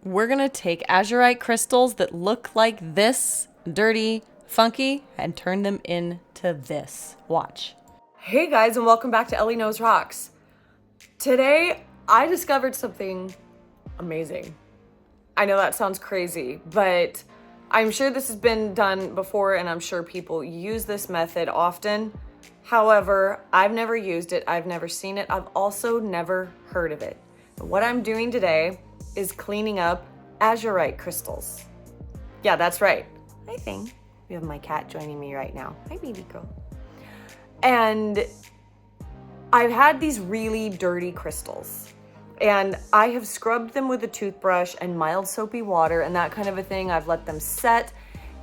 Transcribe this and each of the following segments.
We're gonna take azurite crystals that look like this, dirty, funky, and turn them into this. Watch. Hey guys, and welcome back to Elley Knows Rocks. Today, I discovered something amazing. I know that sounds crazy, but I'm sure this has been done before, and I'm sure people use this method often. However, I've never used it, I've never seen it, I've also never heard of it. What I'm doing today is cleaning up azurite crystals. Yeah, that's right. Hi, Thing. We have my cat joining me right now. Hi, baby girl. And I've had these really dirty crystals, and I have scrubbed them with a toothbrush and mild soapy water and that kind of a thing. I've let them set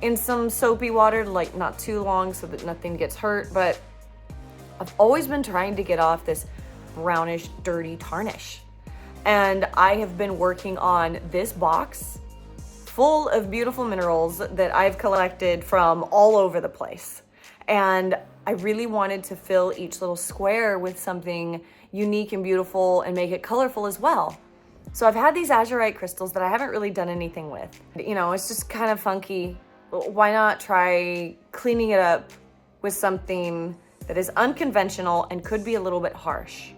in some soapy water, like not too long so that nothing gets hurt, but I've always been trying to get off this brownish, dirty tarnish. And I have been working on this box full of beautiful minerals that I've collected from all over the place. And I really wanted to fill each little square with something unique and beautiful and make it colorful as well. So I've had these azurite crystals that I haven't really done anything with. You know, it's just kind of funky. Why not try cleaning it up with something that is unconventional and could be a little bit harsh?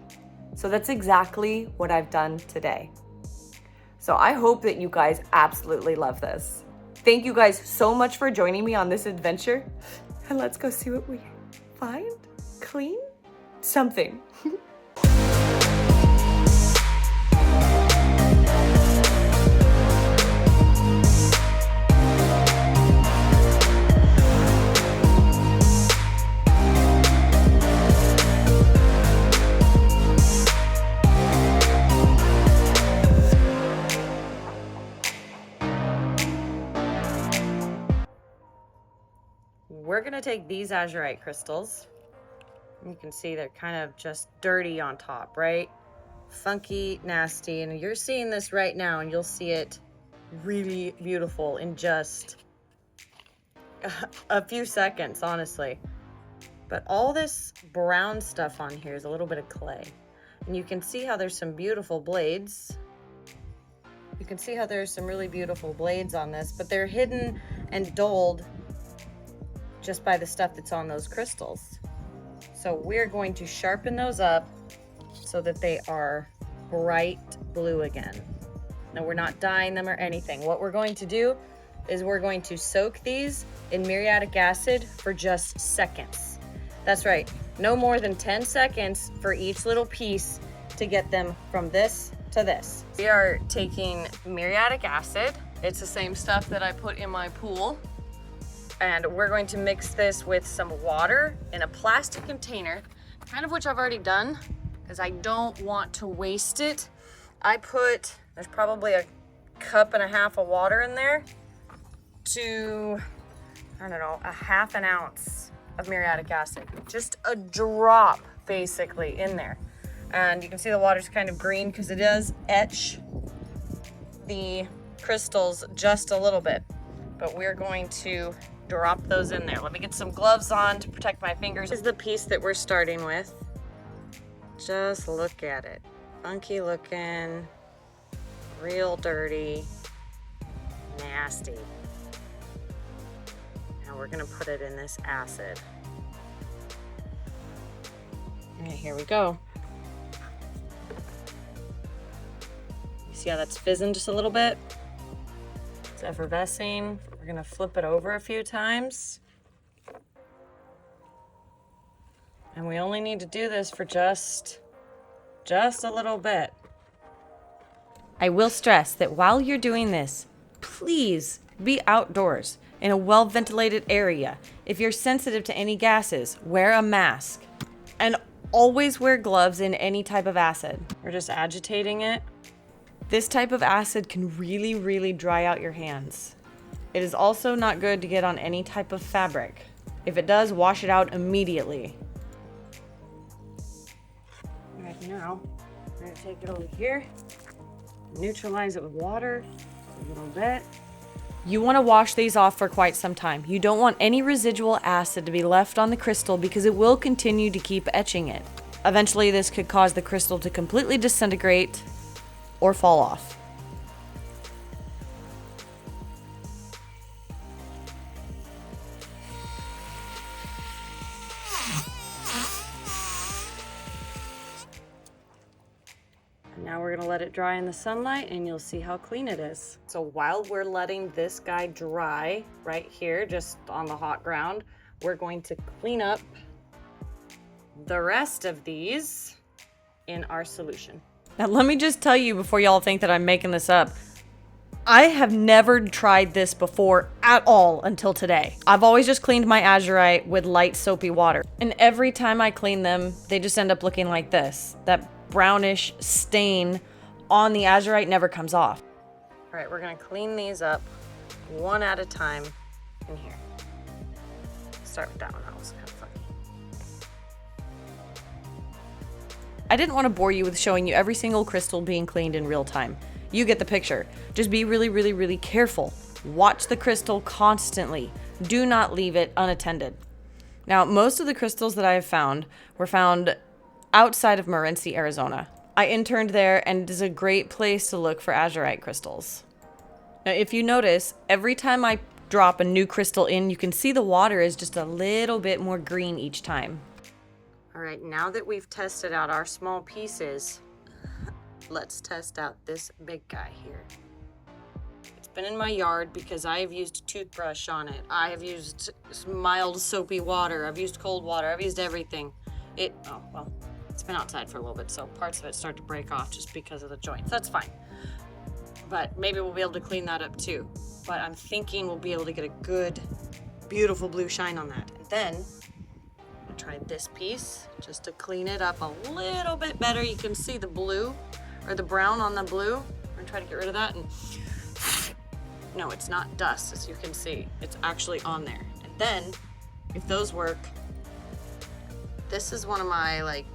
So that's exactly what I've done today. So I hope that you guys absolutely love this. Thank you guys so much for joining me on this adventure. And let's go see what we find, clean, something. We're gonna take these azurite crystals. You can see they're kind of just dirty on top, right? Funky, nasty, and you're seeing this right now, and you'll see it really beautiful in just a few seconds, honestly. But all this brown stuff on here is a little bit of clay. And you can see how there's some beautiful blades. You can see how there's some really beautiful blades on this, but they're hidden and dulled just by the stuff that's on those crystals. So we're going to sharpen those up so that they are bright blue again. Now, we're not dyeing them or anything. What we're going to do is we're going to soak these in muriatic acid for just seconds. That's right, no more than 10 seconds for each little piece to get them from this to this. We are taking muriatic acid. It's the same stuff that I put in my pool. And we're going to mix this with some water in a plastic container, kind of which I've already done because I don't want to waste it. There's probably a cup and a half of water in there to, I don't know, a half an ounce of muriatic acid. Just a drop basically in there. And you can see the water's kind of green because it does etch the crystals just a little bit. But we're going to drop those in there. Let me get some gloves on to protect my fingers. This is the piece that we're starting with. Just look at it. Funky looking, real dirty, nasty. Now we're gonna put it in this acid. All right, here we go. You see how that's fizzing just a little bit? It's effervescing. We're gonna flip it over a few times. And we only need to do this for just a little bit. I will stress that while you're doing this, please be outdoors in a well-ventilated area. If you're sensitive to any gases, wear a mask. And always wear gloves in any type of acid. We're just agitating it. This type of acid can really, really dry out your hands. It is also not good to get on any type of fabric. If it does, wash it out immediately. Right now, we're gonna take it over here, neutralize it with water a little bit. You want to wash these off for quite some time. You don't want any residual acid to be left on the crystal because it will continue to keep etching it. Eventually, this could cause the crystal to completely disintegrate or fall off. let it dry in the sunlight and you'll see how clean it is. So while we're letting this guy dry right here, just on the hot ground, we're going to clean up the rest of these in our solution. Now let me just tell you before y'all think that I'm making this up, I have never tried this before at all until today. I've always just cleaned my Azurite with light soapy water. And every time I clean them, they just end up looking like this. That brownish stain on the Azurite never comes off. All right, we're gonna clean these up one at a time in here. Start with that one, that was kind of funny. I didn't want to bore you with showing you every single crystal being cleaned in real time. You get the picture. Just be really, really, really careful. Watch the crystal constantly. Do not leave it unattended. Now, most of the crystals that I have found were found outside of Morenci, Arizona. I interned there, and it is a great place to look for Azurite crystals. Now, if you notice, every time I drop a new crystal in, you can see the water is just a little bit more green each time. All right, now that we've tested out our small pieces, let's test out this big guy here. It's been in my yard because I have used a toothbrush on it. I have used mild soapy water. I've used cold water. I've used everything. It's been outside for a little bit, so parts of it start to break off just because of the joints. That's fine. But maybe we'll be able to clean that up too. But I'm thinking we'll be able to get a good, beautiful blue shine on that. And then I'll try this piece just to clean it up a little bit better. You can see the blue or the brown on the blue. I'm gonna try to get rid of that, and no, it's not dust, as you can see. It's actually on there. And then, if those work, this is one of my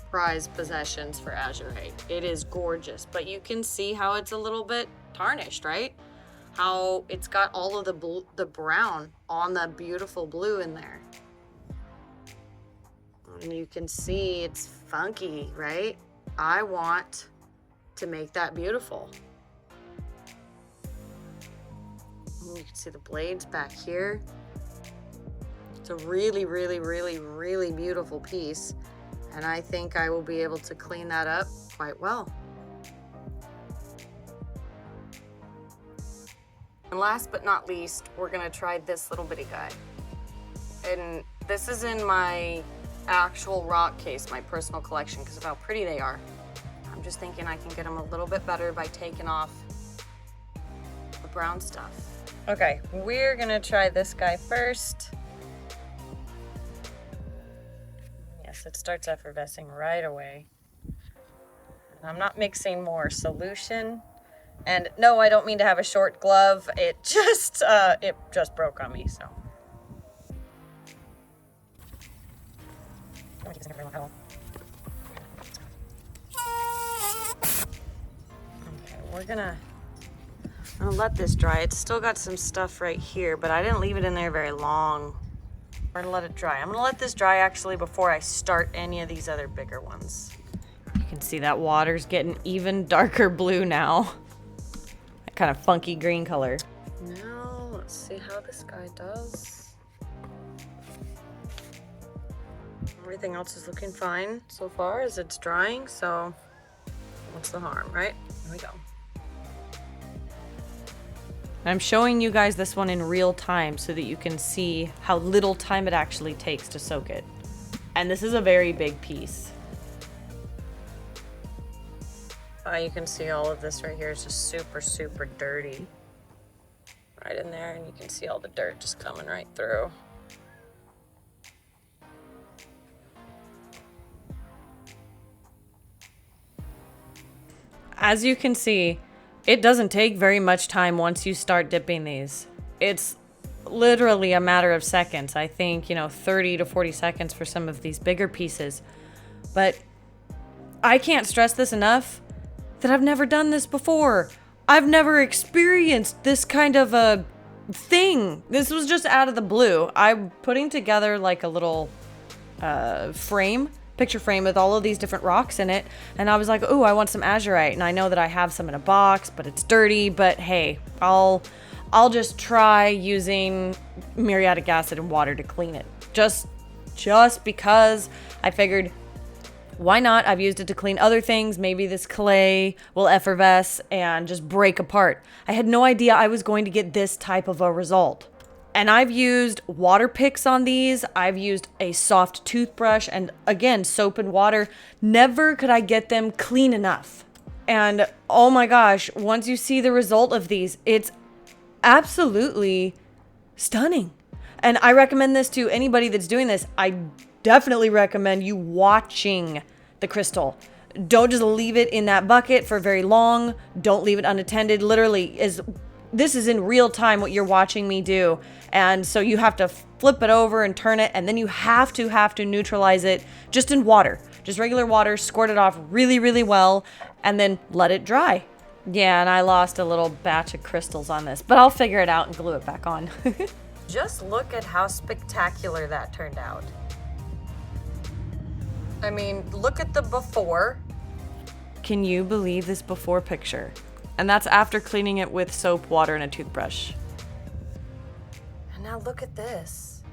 prized possessions for Azurite. It is gorgeous, but you can see how it's a little bit tarnished, right? How it's got all of the brown on the beautiful blue in there. And you can see it's funky, right? I want to make that beautiful. And you can see the blades back here. It's a really, really, really, really beautiful piece. And I think I will be able to clean that up quite well. And last but not least, we're gonna try this little bitty guy. And this is in my actual rock case, my personal collection, because of how pretty they are. I'm just thinking I can get them a little bit better by taking off the brown stuff. Okay, we're gonna try this guy first. Yes, it starts effervescing right away. I'm not mixing more solution. And no, I don't mean to have a short glove. It just broke on me, so. Okay, I'm gonna let this dry. It's still got some stuff right here, but I didn't leave it in there very long. We're gonna let it dry. I'm gonna let this dry actually before I start any of these other bigger ones. You can see that water's getting even darker blue now. That kind of funky green color. Now, let's see how this guy does. Everything else is looking fine so far as it's drying, so what's the harm, right? Here we go. I'm showing you guys this one in real time so that you can see how little time it actually takes to soak it. And this is a very big piece. You can see all of this right here is just super, super dirty. Right in there, and you can see all the dirt just coming right through. As you can see, it doesn't take very much time once you start dipping these. It's literally a matter of seconds. I think, 30 to 40 seconds for some of these bigger pieces. But I can't stress this enough that I've never done this before. I've never experienced this kind of a thing. This was just out of the blue. I'm putting together like a little picture frame with all of these different rocks in it, and I was like, oh, I want some Azurite, and I know that I have some in a box, but it's dirty. But hey, I'll just try using muriatic acid and water to clean it, just because I figured Why not? I've used it to clean other things. Maybe this clay will effervesce and just break apart. I had no idea I was going to get this type of a result. And I've used water picks on these. I've used a soft toothbrush and again, soap and water. Never could I get them clean enough. And oh my gosh, once you see the result of these, it's absolutely stunning. And I recommend this to anybody that's doing this. I definitely recommend you watching the crystal. Don't just leave it in that bucket for very long. Don't leave it unattended. Literally, this is in real time what you're watching me do. And so you have to flip it over and turn it, and then you have to neutralize it just in water. Just regular water, squirt it off really, really well, and then let it dry. Yeah, and I lost a little batch of crystals on this, but I'll figure it out and glue it back on. Just look at how spectacular that turned out. I mean, look at the before. Can you believe this before picture? And that's after cleaning it with soap, water, and a toothbrush. And now look at this.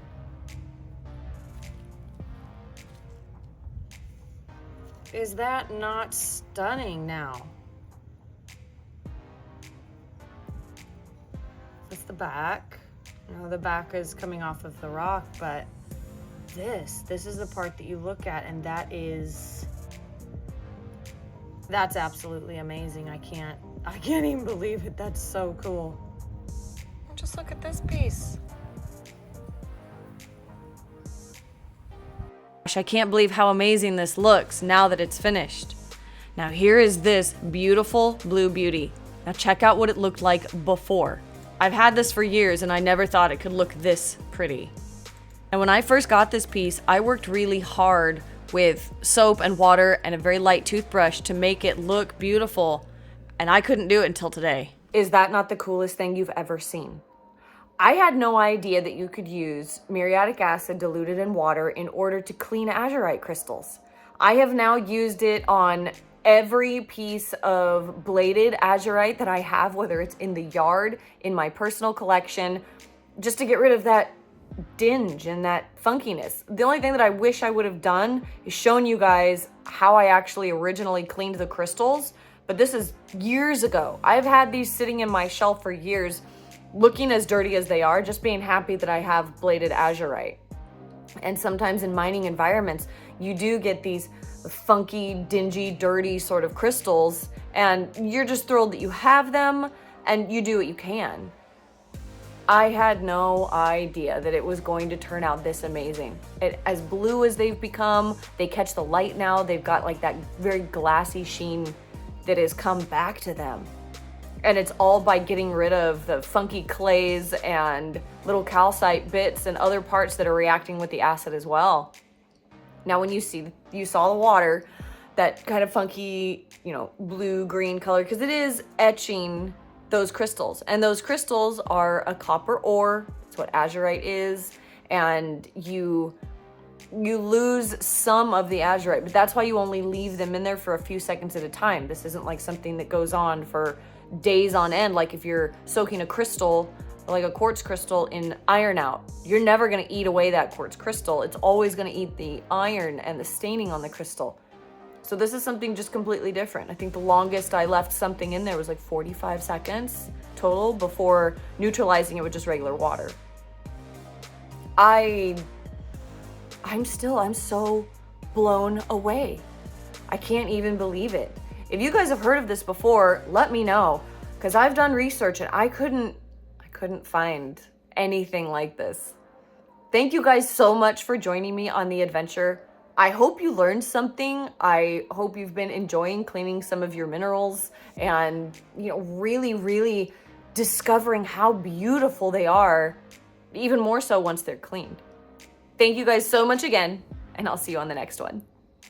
Is that not stunning now? That's the back. You know, the back is coming off of the rock, but this is the part that you look at, and that's absolutely amazing. I can't even believe it. That's so cool. And just look at this piece. I can't believe how amazing this looks now that it's finished. Now here is this beautiful blue beauty. Now check out what it looked like before. I've had this for years and I never thought it could look this pretty. And when I first got this piece, I worked really hard with soap and water and a very light toothbrush to make it look beautiful. And I couldn't do it until today. Is that not the coolest thing you've ever seen? I had no idea that you could use muriatic acid diluted in water in order to clean azurite crystals. I have now used it on every piece of bladed azurite that I have, whether it's in the yard, in my personal collection, just to get rid of that dinge and that funkiness. The only thing that I wish I would have done is shown you guys how I actually originally cleaned the crystals, but this is years ago. I've had these sitting in my shelf for years, looking as dirty as they are, just being happy that I have bladed azurite. And sometimes in mining environments, you do get these funky, dingy, dirty sort of crystals, and you're just thrilled that you have them and you do what you can. I had no idea that it was going to turn out this amazing. As blue as they've become, they catch the light now. They've got like that very glassy sheen that has come back to them. And it's all by getting rid of the funky clays and little calcite bits and other parts that are reacting with the acid as well. Now, when you saw the water, that kind of funky, blue-green color, because it is etching those crystals. And those crystals are a copper ore. That's what azurite is. And you lose some of the azurite, but that's why you only leave them in there for a few seconds at a time. This isn't like something that goes on for days on end. Like if you're soaking a crystal, like a quartz crystal, in iron out, you're never going to eat away that quartz crystal. It's always going to eat the iron and the staining on the crystal. So this is something just completely different. I think the longest I left something in there was like 45 seconds total before neutralizing it with just regular water. I'm so blown away. I can't even believe it. If you guys have heard of this before, let me know, because I've done research and I couldn't find anything like this. Thank you guys so much for joining me on the adventure. I hope you learned something. I hope you've been enjoying cleaning some of your minerals and, really, really discovering how beautiful they are, even more so once they're cleaned. Thank you guys so much again, and I'll see you on the next one.